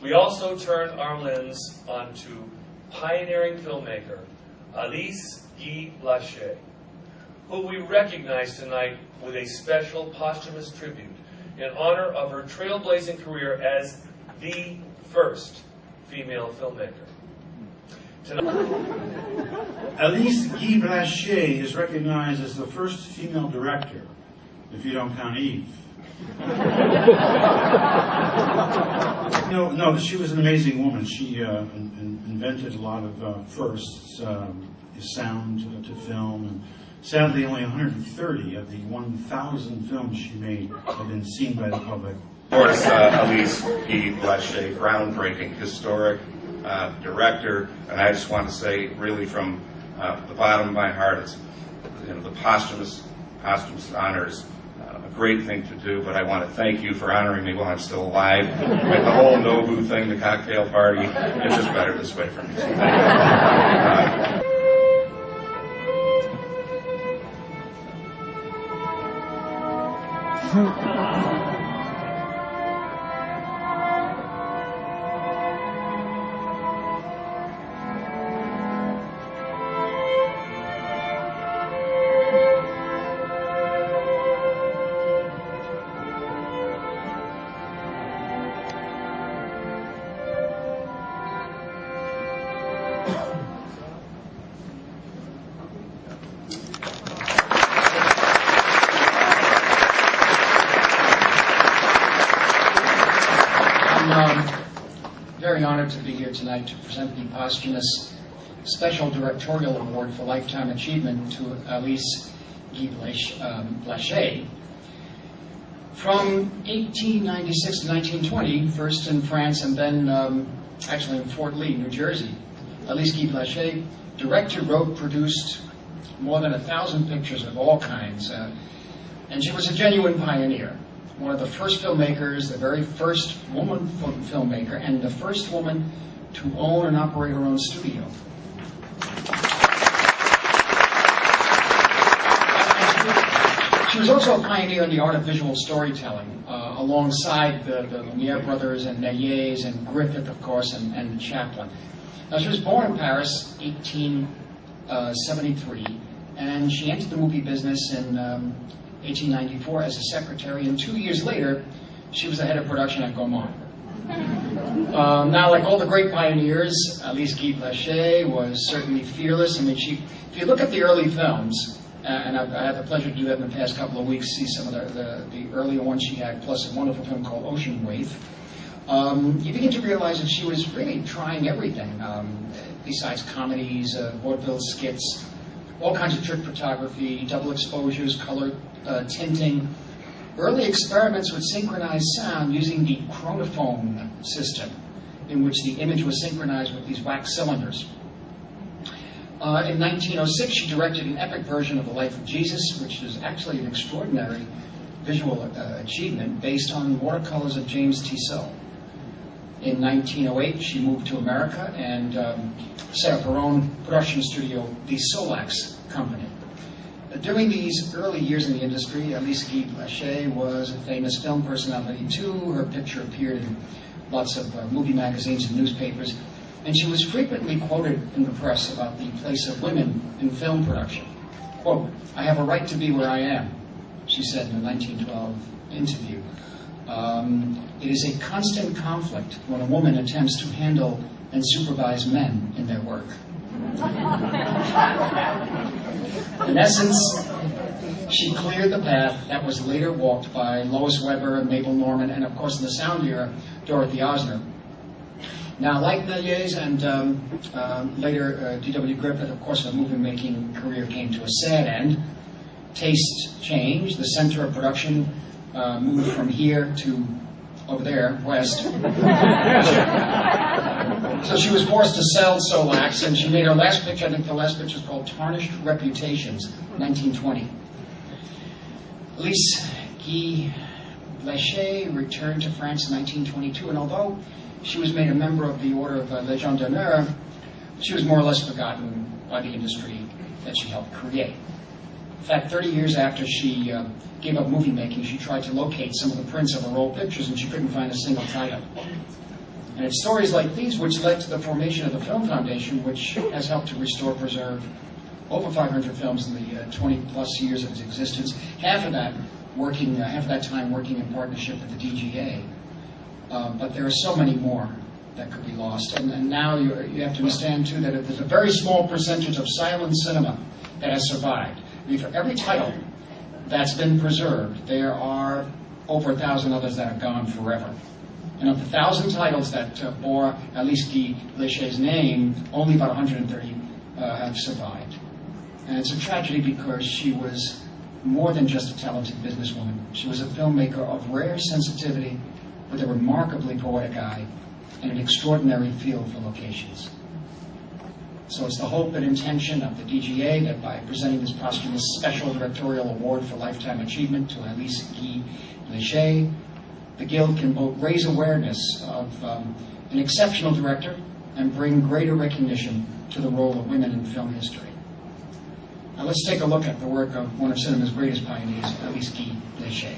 We also turn our lens onto pioneering filmmaker Alice Guy Blache, who we recognize tonight with a special posthumous tribute in honor of her trailblazing career as the first female filmmaker. Alice Guy Blache is recognized as the first female director, if you don't count Eve. No, she was an amazing woman. She invented a lot of firsts, sound to film, and sadly only 130 of the 1,000 films she made have been seen by the public. Of course, Alice Guy Blache, groundbreaking, historic director, and I just want to say, really from the bottom of my heart, it's the posthumous honors. A great thing to do, but I want to thank you for honoring me while I'm still alive. With the whole Nobu thing, the cocktail party, it's just better this way for me. So thank you. Very honored to be here tonight to present the posthumous Special Directorial Award for Lifetime Achievement to Alice Guy Blache. From 1896 to 1920, first in France and then actually in Fort Lee, New Jersey, Alice Guy Blache directed, wrote, produced more than 1,000 pictures of all kinds, and she was a genuine pioneer. One of the first filmmakers, the very first woman filmmaker, and the first woman to own and operate her own studio. She was also a pioneer in the art of visual storytelling, alongside the Lumiere brothers and Méliès and Griffith, of course, and Chaplin. Now, she was born in Paris, 1873, and she entered the movie business in 1894 as a secretary, and 2 years later, she was the head of production at Gaumont. Now, like all the great pioneers, Alice Guy Blache was certainly fearless. I mean, if you look at the early films, and I had the pleasure to do that in the past couple of weeks, see some of the earlier ones she had, plus a wonderful film called Ocean Wave, you begin to realize that she was really trying everything, besides comedies, vaudeville skits, all kinds of trick photography, double exposures, color tinting, early experiments with synchronized sound using the chronophone system, in which the image was synchronized with these wax cylinders. In 1906, she directed an epic version of The Life of Jesus, which is actually an extraordinary visual achievement based on watercolors of James Tissot. In 1908, she moved to America and set up her own production studio, the Solax Company. During these early years in the industry, Alice Guy Blache was a famous film personality too. Her picture appeared in lots of movie magazines and newspapers, and she was frequently quoted in the press about the place of women in film production. Quote, "I have a right to be where I am," she said in a 1912 interview. It is a constant conflict when a woman attempts to handle and supervise men in their work. In essence, she cleared the path that was later walked by Lois Weber, Mabel Normand, and of course in the sound era, Dorothy Osner. Now, like Méliès and later D.W. Griffith, of course, the movie-making career came to a sad end. Taste changed. The center of production moved from here to over there, west. So she was forced to sell Solax, and she made her last picture, I think the last picture is called Tarnished Reputations, 1920. Alice Guy Blache returned to France in 1922, and although she was made a member of the Order of Légion d'Honneur, she was more or less forgotten by the industry that she helped create. In fact, 30 years after she gave up movie making, she tried to locate some of the prints of her old pictures, and she couldn't find a single title. And it's stories like these which led to the formation of the Film Foundation, which has helped to restore, preserve over 500 films in the 20-plus years of its existence. Half of that time working in partnership with the DGA. But there are so many more that could be lost. And now you have to understand, too, that there's a very small percentage of silent cinema that has survived. I mean, for every title that's been preserved, there are over 1,000 others that have gone forever. And of the 1,000 titles that bore at least Guy Blache's name, only about 130 have survived. And it's a tragedy because she was more than just a talented businesswoman. She was a filmmaker of rare sensitivity with a remarkably poetic eye and an extraordinary feel for locations. So it's the hope and intention of the DGA that by presenting this posthumous Special Directorial Award for Lifetime Achievement to Alice Guy Blache, the Guild can both raise awareness of an exceptional director and bring greater recognition to the role of women in film history. Now let's take a look at the work of one of cinema's greatest pioneers, Alice Guy Blache.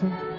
Hmm.